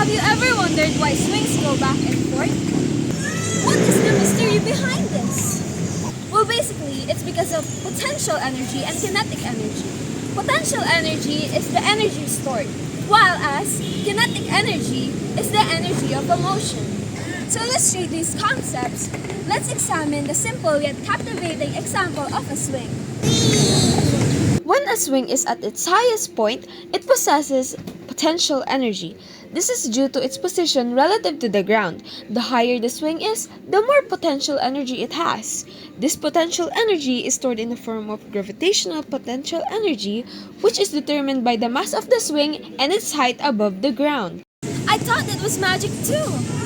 Have you ever wondered why swings go back and forth? What is the mystery behind this? Well, basically, it's because of potential energy and kinetic energy. Potential energy is the energy stored, while as kinetic energy is the energy of a motion. To illustrate these concepts, let's examine the simple yet captivating example of a swing. When a swing is at its highest point, it possesses potential energy. This is due to its position relative to the ground. The higher the swing is, the more potential energy it has. This potential energy is stored in the form of gravitational potential energy, which is determined by the mass of the swing and its height above the ground. I thought it was magic too!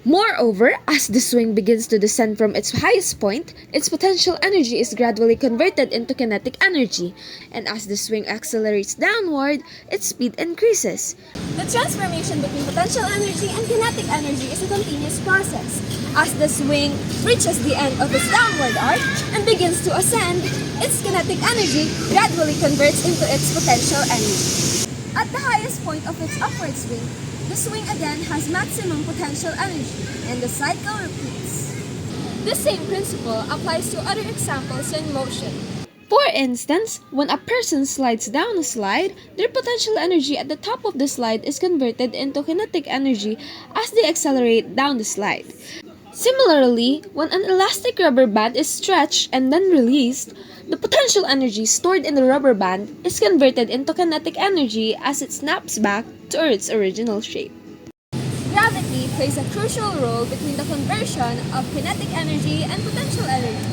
Moreover, as the swing begins to descend from its highest point, its potential energy is gradually converted into kinetic energy, and as the swing accelerates downward, its speed increases. The transformation between potential energy and kinetic energy is a continuous process. As the swing reaches the end of its downward arc and begins to ascend, its kinetic energy gradually converts into its potential energy. At the highest point of its upward swing, the swing again has maximum potential energy, and the cycle repeats. The same principle applies to other examples in motion. For instance, when a person slides down a slide, their potential energy at the top of the slide is converted into kinetic energy as they accelerate down the slide. Similarly, when an elastic rubber band is stretched and then released, the potential energy stored in the rubber band is converted into kinetic energy as it snaps back to its original shape. Gravity plays a crucial role between the conversion of kinetic energy and potential energy.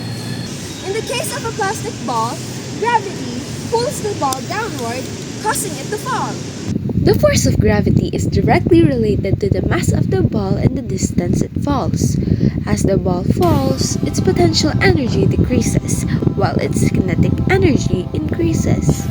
In the case of a plastic ball, gravity pulls the ball downward, causing it to fall. The force of gravity is directly related to the mass of the ball and the distance it falls. As the ball falls, its potential energy decreases, while its kinetic energy increases.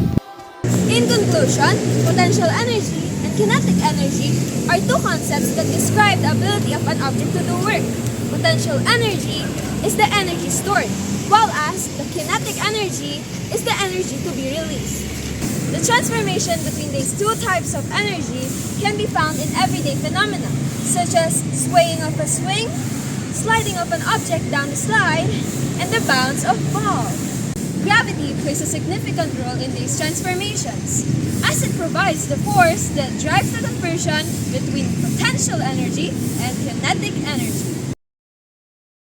In conclusion, potential energy and kinetic energy are two concepts that describe the ability of an object to do work. Potential energy is the energy stored, while as the kinetic energy is the energy to be released. The transformation between these two types of energy can be found in everyday phenomena, such as swaying of a swing, sliding of an object down the slide, and the bounce of ball. Gravity plays a significant role in these transformations, as it provides the force that drives the conversion between potential energy and kinetic energy.